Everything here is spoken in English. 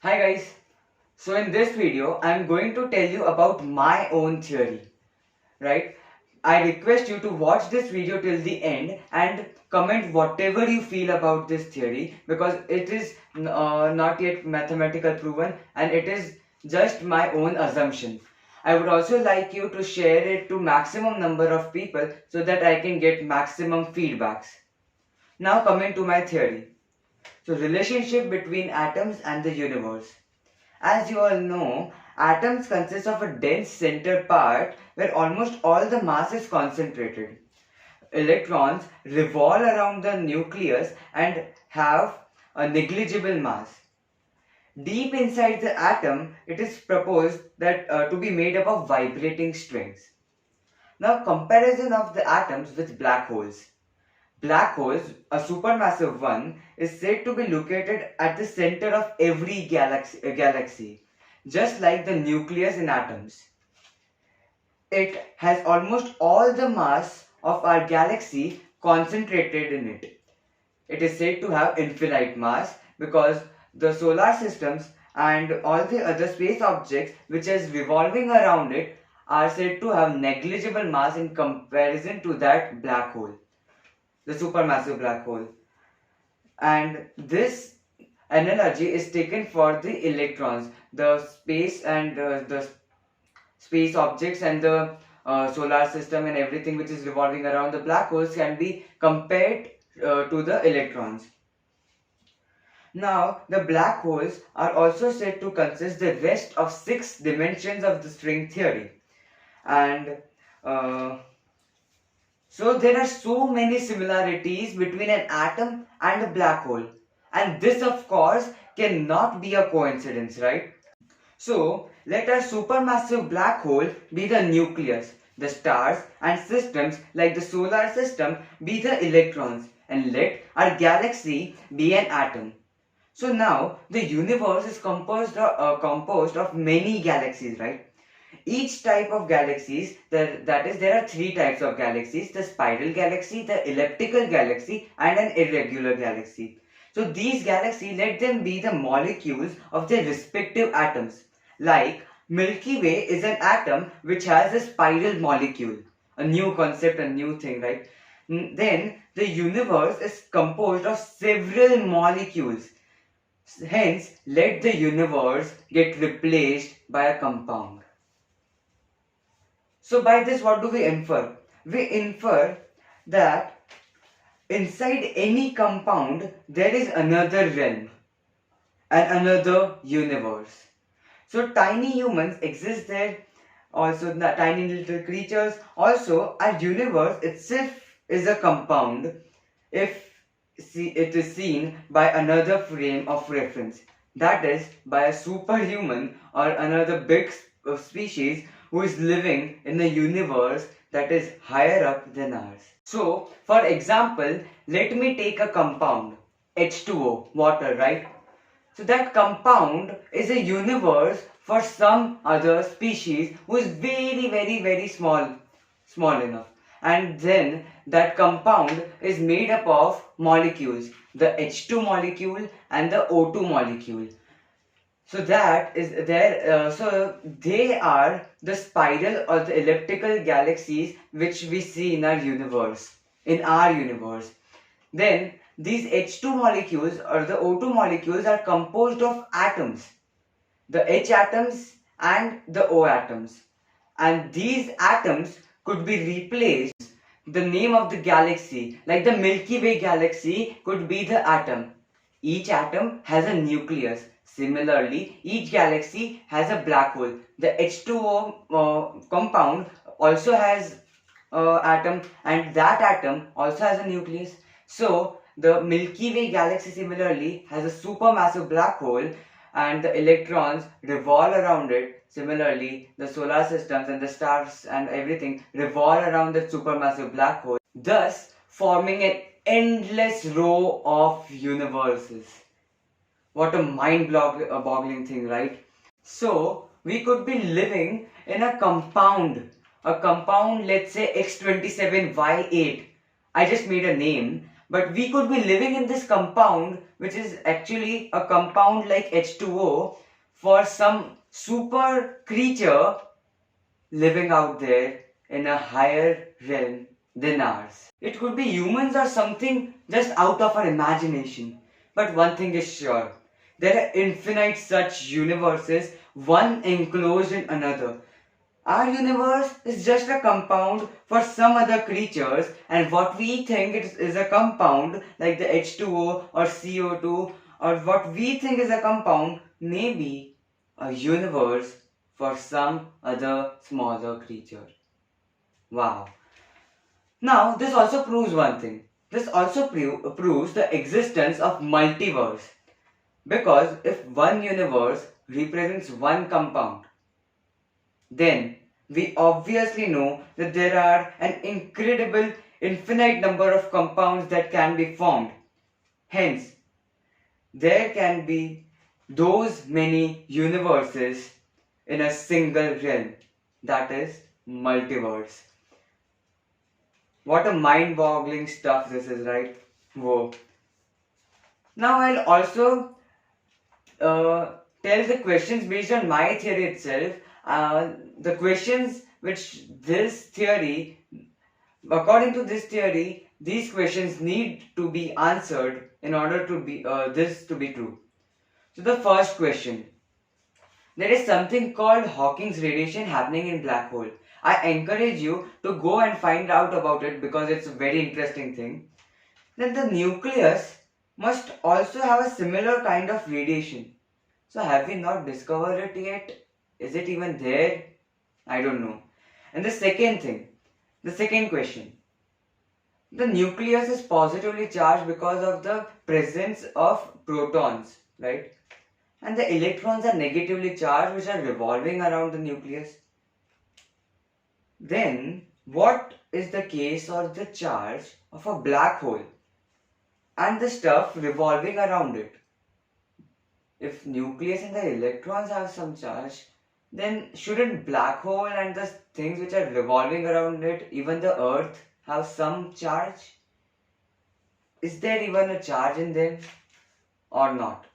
Hi guys, so in this video I am going to tell you about my own theory, right? I request you to watch this video till the end and comment whatever you feel about this theory because it is not yet mathematical proven and it is just my own assumption. I would also like you to share it to maximum number of people so that I can get maximum feedbacks. Now coming to my theory. So relationship between atoms and the universe. As you all know, atoms consist of a dense center part where almost all the mass is concentrated. Electrons revolve around the nucleus and have a negligible mass. Deep inside the atom, it is proposed that to be made up of vibrating strings. Now, comparison of the atoms with black holes. Black holes, a supermassive one, is said to be located at the center of every galaxy, just like the nucleus in atoms. It has almost all the mass of our galaxy concentrated in it. It is said to have infinite mass because the solar systems and all the other space objects which is revolving around it are said to have negligible mass in comparison to that black hole, the supermassive black hole. And this analogy is taken for the electrons, the space and the space objects and the solar system and everything which is revolving around the black holes can be compared to the electrons. Now, the black holes are also said to consist the rest of 6 dimensions of the string theory. And so there are so many similarities between an atom and a black hole. And this of course cannot be a coincidence, right? So let our supermassive black hole be the nucleus, the stars and systems like the solar system be the electrons, and let our galaxy be an atom. So now the universe is composed of many galaxies, right? Each type of galaxies, that is, there are 3 types of galaxies: the spiral galaxy, the elliptical galaxy, and an irregular galaxy. So these galaxies, let them be the molecules of their respective atoms. Like Milky Way is an atom which has a spiral molecule. A new concept, a new thing, right? Then the universe is composed of several molecules. Hence, let the universe get replaced by a compound. So by this, what do we infer? We infer that inside any compound there is another realm and another universe. So tiny humans exist there, also the tiny little creatures. Also, our universe itself is a compound if it is seen by another frame of reference, that is by a superhuman or another big species who is living in a universe that is higher up than ours. So, for example, let me take a compound, H2O, water, right? So that compound is a universe for some other species who is very small enough. And then that compound is made up of molecules, the H2 molecule and the O2 molecule. So that is there. So they are the spiral or the elliptical galaxies which we see in our universe. Then these H2 molecules or the O2 molecules are composed of atoms, the H atoms and the O atoms. And these atoms could be replaced. The name of the galaxy, like the Milky Way galaxy, could be the atom. Each atom has a nucleus. Similarly, each galaxy has a black hole. The H2O compound also has atom, and that atom also has a nucleus. So the Milky Way galaxy similarly has a supermassive black hole and the electrons revolve around it. Similarly, the solar systems and the stars and everything revolve around that supermassive black hole, thus forming an endless row of universes. What a mind-boggling thing, right? So, we could be living in a compound, let's say X27Y8. I just made a name, But we could be living in this compound, which is actually a compound like H2O, for some super creature living out there in a higher realm than ours. It could be humans or something just out of our imagination. But one thing is sure, there are infinite such universes, one enclosed in another. Our universe is just a compound for some other creatures, and what we think is a compound like the H2O or CO2, or what we think is a compound may be a universe for some other smaller creature. Wow. Now, this also proves one thing. This also proves the existence of multiverse. Because if one universe represents one compound, then we obviously know that there are an incredible infinite number of compounds that can be formed. Hence, there can be those many universes in a single realm. That is multiverse. What a mind-boggling stuff this is, right? Whoa. Now I'll also tell the questions based on my theory itself. The questions which this theory, according to this theory, these questions need to be answered in order to be this to be true. So the first question: there is something called Hawking's radiation happening in black hole. I encourage you to go and find out about it because it's a very interesting thing. Then the nucleus must also have a similar kind of radiation. So have we not discovered it yet? Is it even there? I don't know. And the second question. The nucleus is positively charged because of the presence of protons, right? And the electrons are negatively charged, which are revolving around the nucleus. Then, what is the case or the charge of a black hole and the stuff revolving around it? If nucleus and the electrons have some charge, then shouldn't black hole and the things which are revolving around it, even the earth, have some charge? Is there even a charge in them or not?